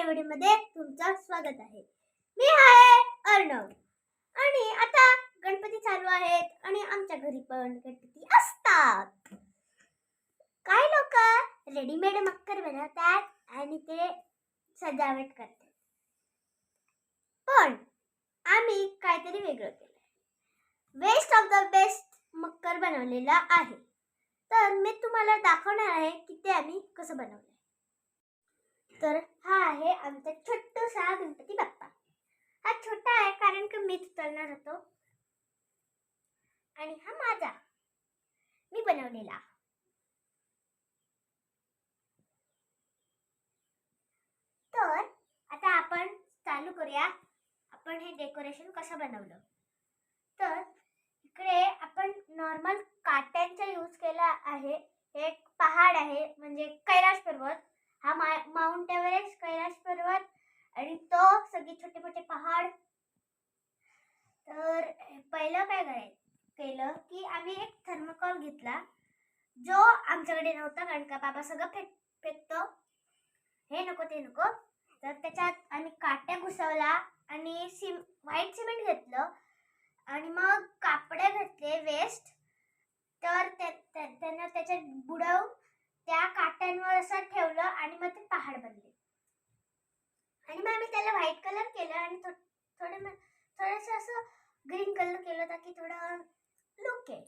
व्हिडिओमध्ये तुमचं स्वागत आहे. मी आहे अर्णव आणि आता गणपती चालू आहेत आणि आमच्या घरी पण गणपती असतात. काही लोक रेडीमेड मकर बनवतात आणि ते सजावट करतात, पण आम्ही काहीतरी वेगळं केलं. वेस्ट ऑफ द बेस्ट मकर बनवलेला आहे. तर मी तुम्हाला दाखवणार आहे की ते आम्ही कसं बनवलं. तर हा आहे आमचा छोटासा गणपती बाप्पा. हा छोटा आहे कारण की मीच उचलणार होतो आणि हा माझा मी बनवलेला. तर आता आपण चालू करूया. आपण हे डेकोरेशन कसं बनवलं. तर इकडे आपण नॉर्मल काट्यांचा यूज केला आहे. हे एक पहाड आहे म्हणजे कैलास पर्वत. हा माउंट एव्हरेस्ट कैलास पर्वत आणि तो सगळे छोटे मोठे पहाड. तर पहिलं काय केलं की आम्ही एक थर्मोकॉल घेतला जो आमच्याकडे नव्हता कारण का बाबा सगळं फेकतो, हे नको ते नको. तर त्याच्यात आम्ही काट्या घुसवला आणि व्हाईट सिमेंट घेतलं आणि मग कापडे घेतले वेस्ट. तर त्यांना त्याच्यात बुडवून त्या काट्यांवर असं ठेवलं आणि मग ते पहाड बनले. आणि मग आम्ही त्याला व्हाईट कलर केलं आणि थोडंसं असं ग्रीन कलर केलं ताकी थोडं लुक येईल.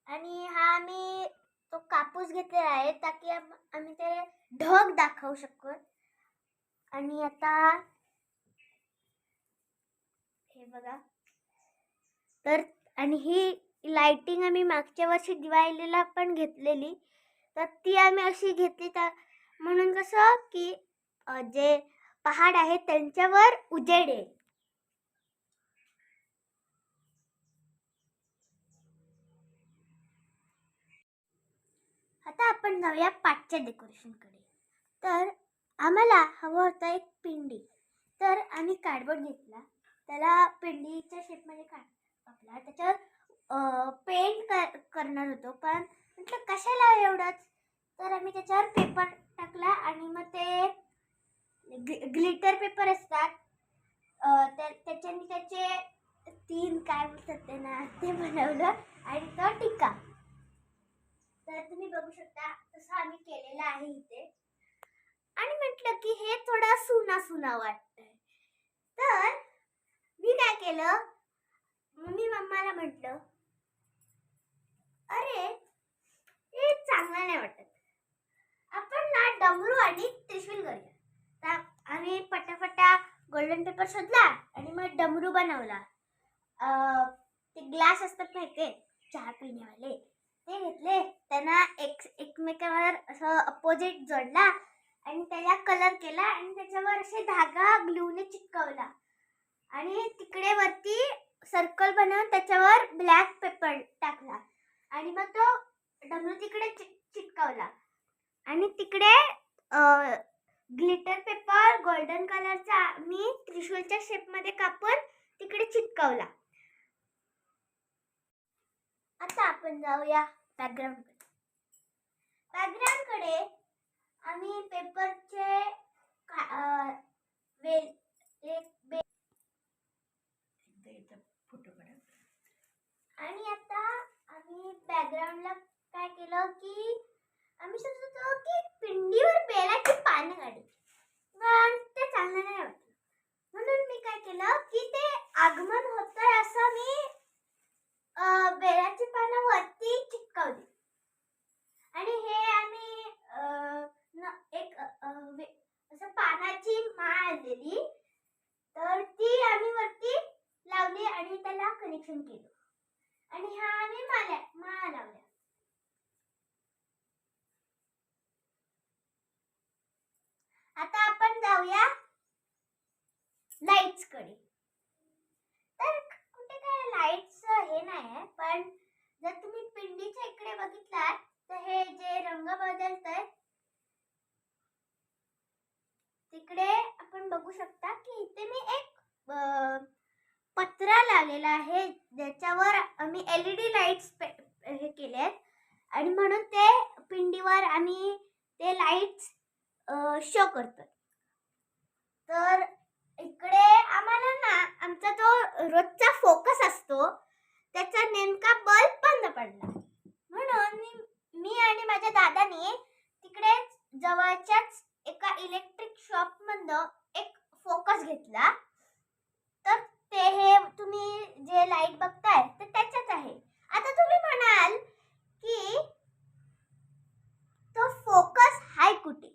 आणि हा आम्ही तो कापूस घेतलेला आहे ताकी आम्ही ते ढग दाखवू शकतो. आणि आता हे बघा. तर आणि ही लाइटिंग आम्ही मागच्या वर्षी दिवाळीला पण घेतलेली, तर ती आम्ही अशी घेतली तर म्हणून कसं की जे पहाड आहे त्यांच्यावर उजेड येईल. आता आपण जाऊया पाठच्या डेकोरेशनकडे. तर आम्हाला हवं होतं एक पिंडी. तर आम्ही कार्डबोर्ड घेतला, त्याला पिंडीच्या शेपमध्ये कापला, त्याच्यावर पेंट करणार होतो, पण म्हटलं कशाला एवढंच. तर आम्ही त्याच्यावर पेपर टाकला आणि मग ते ग्लिटर पेपर असतात त्याच्याने त्याचे 3 काय बोलतात ते ना ते बनवलं आणि तो टिक्का. तर तुम्ही बघू शकता तसं आम्ही केलेलं आहे इथे. आणि म्हटलं की हे थोडं सुना वाटतंय. तर मी काय केलं, मी मम्माला म्हटलं अरे हे चांगलं नाही वाटत, आपण ना डमरू आणि त्रिशूल करूया. तर आम्ही पटापटा गोल्डन पेपर शोधला आणि मग डमरू बनवला. ते ग्लास असतात नाही ते चहा पिण्यावाले ते घेतले, त्यांना एकमेकांवर असं अपोजिट जोडला आणि त्याला कलर केला आणि त्याच्यावर असे धागा ग्लूने चिटकवला आणि तिकडे वरती सर्कल बनवून त्याच्यावर ब्लॅक पेपर टाकला आणि मग तो डमरू तिकडे चिटकवला आणि तिकडे ग्लिटर पेपर गोल्डन कलरचा मी त्रिशूलच्या शेपमध्ये कापून तिकडे चिटकवला. आता आपण जाऊया बॅकग्राऊंडकडे. आम्ही पेपरचे फोटो काढ. आणि आता आम्ही बॅकग्राऊंडला काय केलं की आम्ही समजत होतो की पिंडीवर बेलाची पानं काढली, पण ते चांगलं नाही वाटलं. म्हणून मी काय केलं की ते आगमन होतंय असं मी बेलाची पानं वरती चिटकवली. आणि हे आम्ही एक असं पानाची माळ आणलेली, तर ती आम्ही वरती लावली आणि त्याला कनेक्शन केलं आणि हा आम्ही माळा लावल्या. आता आपण जाऊया लाईट्स कडे. तर कुठे काय लाईट्स हे नाही, पण जर तुम्ही पिंडीच्या इकडे बघितलात तर हे जे रंग बदलतंय तिकडे आपण बघू शकता की इथे मी एक पत्रा लावलेला आहे ज्याच्यावर आम्ही LED लाईट्स हे केलेत आणि म्हणून ते पिंडीवर आम्ही ते लाईट्स शो करतो. तर इकडे आम्हाला ना आमचा जो रोजचा फोकस असतो त्याचा नेमका बल्ब बंद पडला. म्हणून मी आणि माझ्या दादाने तिकडे जवळच्याच एका इलेक्ट्रिक शॉप मधनं एक फोकस घेतला. तर ते हे तुम्ही जे लाईट बघताय ते त्याच्याच आहे. आता तुम्ही म्हणाल की तो फोकस हाय कुठे,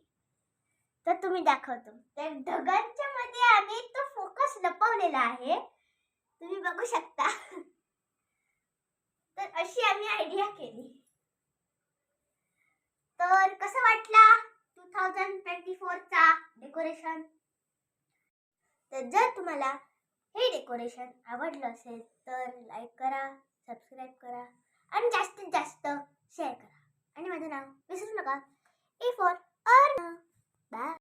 तर तुम्ही दाखवतो. त्या ढगांच्या मध्ये आम्ही तो फोकस लपवलेला आहे, तुम्ही बघू शकता. तर अशी आम्ही आयडिया केली. तर कसं वाटला 2024 चा डेकोरेशन? तर जर तुम्हाला हे डेकोरेशन आवडलं असेल तर लाईक करा, सबस्क्राईब करा आणि जास्तीत जास्त शेअर करा. आणि माझं नाव विसरू नका, A for अर्णव. बाय.